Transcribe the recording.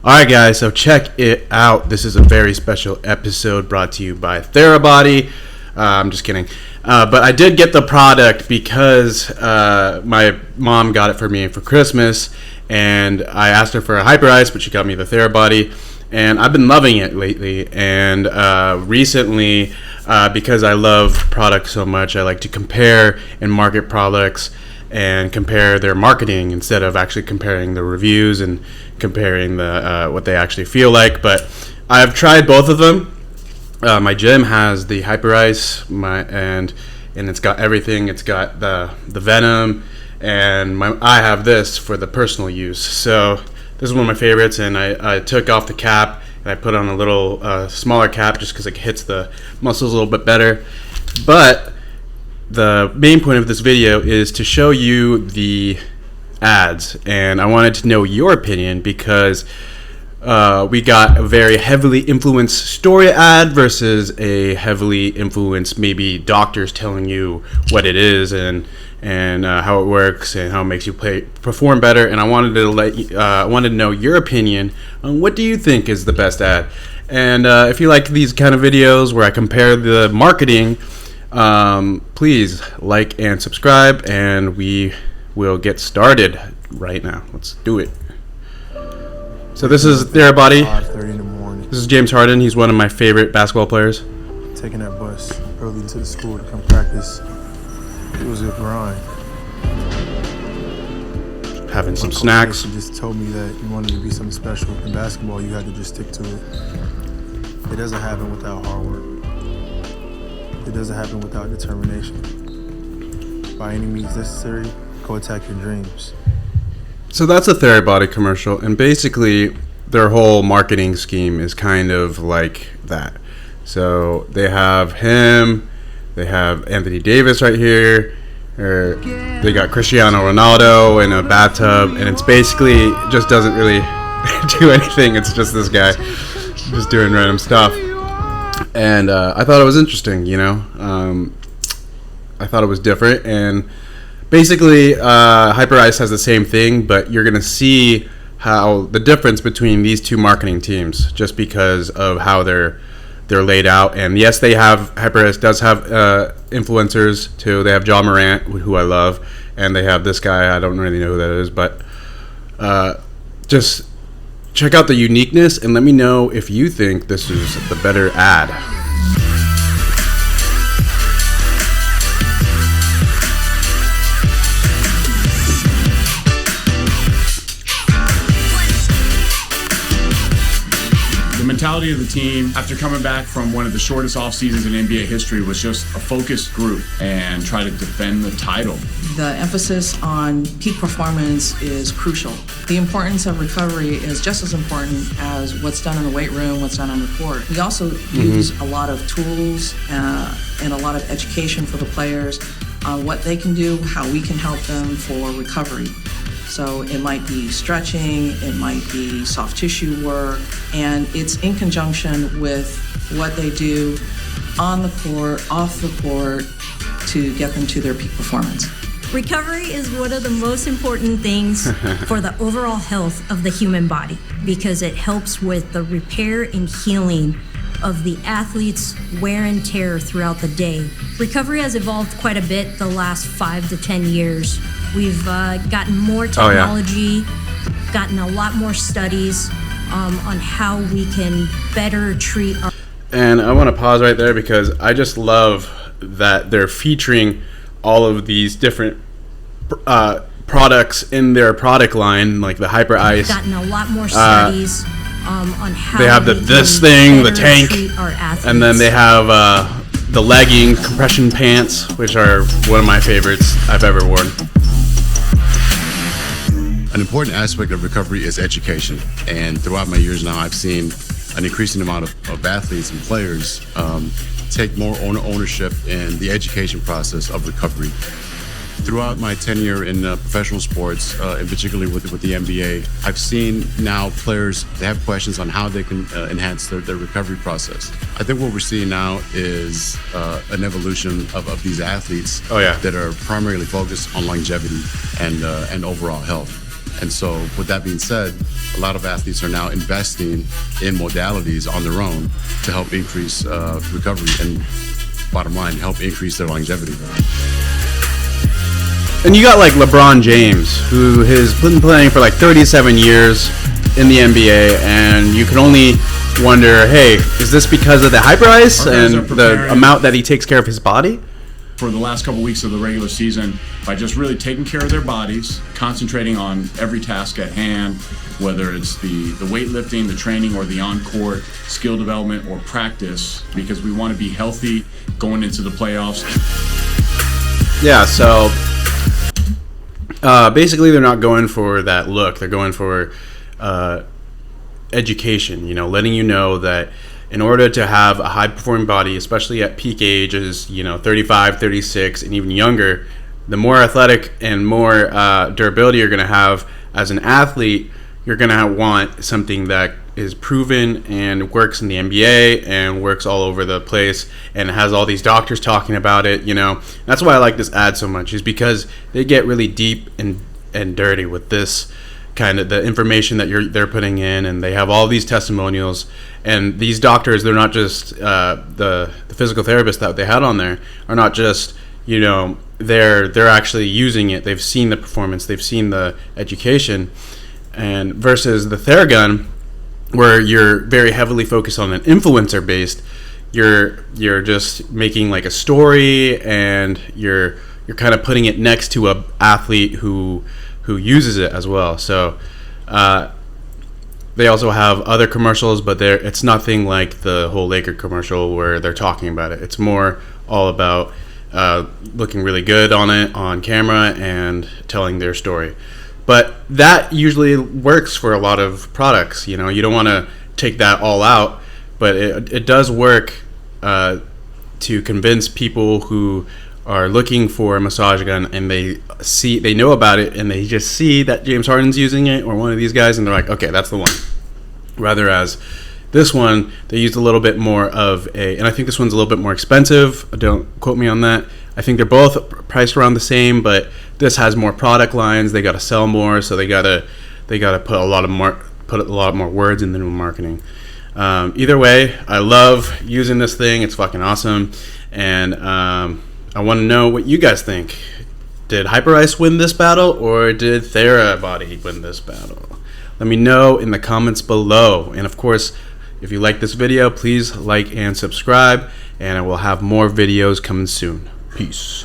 Alright guys, so check it out. This is a very special episode brought to you by Therabody. I'm just kidding. But I did get the product because my mom got it for me for Christmas. And I asked her for a Hyperice, but she got me the Therabody. And I've been loving it lately. And recently, because I love products so much, I like to compare and market products and compare their marketing instead of actually comparing the reviews and comparing the what they actually feel like. But I've tried both of them. My gym has the Hyperice, and it's got everything. It's got the Venom, and I have this for the personal use. So this is one of my favorites, and I took off the cap and I put on a little smaller cap just because it hits the muscles a little bit better. But the main point of this video is to show you the ads, and I wanted to know your opinion because we got a very heavily influenced story ad versus a heavily influenced maybe doctors telling you what it is and how it works and how it makes you perform better. And I wanted to know your opinion on what do you think is the best ad. And if you like these kind of videos where I compare the marketing, please like and subscribe, and we will get started right now. Let's do it. So this is Therabody. 5:30 in the morning. This is James Harden. He's one of my favorite basketball players. Taking that bus early to the school to come practice. It was a grind. Having some snacks. She just told me that you wanted to be something special in basketball, you had to just stick to it. It doesn't happen without hard work. It doesn't happen without determination. By any means necessary, go attack your dreams. So that's a Therabody commercial, and basically their whole marketing scheme is kind of like that. So they have him, they have Anthony Davis right here, or they got Cristiano Ronaldo in a bathtub, and it's basically just doesn't really do anything. It's just this guy just doing random stuff. And I thought it was interesting, you know. I thought it was different, and basically Hyperice has the same thing, but you're gonna see how the difference between these two marketing teams just because of how they're laid out. And yes, they have Hyperice does have influencers too. They have John Morant, who I love, and they have this guy. I don't really know who that is, but just check out the uniqueness and let me know if you think this is the better ad. The mentality of the team after coming back from one of the shortest off seasons in NBA history was just a focused group and try to defend the title. The emphasis on peak performance is crucial. The importance of recovery is just as important as what's done in the weight room, what's done on the court. We also use a lot of tools and a lot of education for the players on what they can do, how we can help them for recovery. So it might be stretching, it might be soft tissue work, and it's in conjunction with what they do on the court, off the court, to get them to their peak performance. Recovery is one of the most important things for the overall health of the human body because it helps with the repair and healing of the athlete's wear and tear throughout the day. Recovery has evolved quite a bit the last 5 to 10 years. We've gotten more technology, gotten a lot more studies on how we can better treat our... And I want to pause right there because I just love that they're featuring all of these different products in their product line, like the Hyperice. Gotten a lot more studies on how they have this thing, the tank, and then they have the legging compression pants, which are one of my favorites I've ever worn. An important aspect of recovery is education, and throughout my years now, I've seen an increasing amount of athletes and players take more ownership in the education process of recovery. Throughout my tenure in professional sports, and particularly with the NBA, I've seen now players, they have questions on how they can enhance their recovery process. I think what we're seeing now is an evolution of these athletes that are primarily focused on longevity and overall health. And so with that being said, a lot of athletes are now investing in modalities on their own to help increase recovery and, bottom line, help increase their longevity. And you got like LeBron James, who has been playing for like 37 years in the NBA, and you can only wonder, hey, is this because of the Hyperice and the amount that he takes care of his body? For the last couple weeks of the regular season, by just really taking care of their bodies, concentrating on every task at hand, whether it's the weightlifting, the training, or the on-court skill development or practice, because we want to be healthy going into the playoffs. Yeah, so basically they're not going for that look. They're going for education, letting you know that in order to have a high-performing body, especially at peak ages, 35, 36, and even younger, the more athletic and more durability you're going to have as an athlete, you're going to want something that is proven and works in the NBA and works all over the place and has all these doctors talking about it, That's why I like this ad so much, is because they get really deep and dirty with this kind of the information that they're putting in, and they have all these testimonials. And these doctors, they're not just the physical therapists that they had on there are not just they're actually using it. They've seen the performance, they've seen the education, and versus the Theragun, where you're very heavily focused on an influencer based, you're just making like a story, and you're kind of putting it next to a athlete who uses it as well. So they also have other commercials, but it's nothing like the whole Laker commercial where they're talking about it. It's more all about looking really good on it on camera and telling their story. But that usually works for a lot of products. You don't want to take that all out, but it does work to convince people who are looking for a massage gun, and they know about it, and they just see that James Harden's using it or one of these guys, and they're like, okay, that's the one. Rather as this one, they used a little bit more of and I think this one's a little bit more expensive. Don't quote me on that. I think they're both priced around the same, but this has more product lines. They got to sell more, so they gotta put a lot more words in the new marketing. Either way, I love using this thing. It's fucking awesome, and I want to know what you guys think. Did Hyperice win this battle, or did Therabody win this battle? Let me know in the comments below. And of course, if you like this video, please like and subscribe, and I will have more videos coming soon. Peace.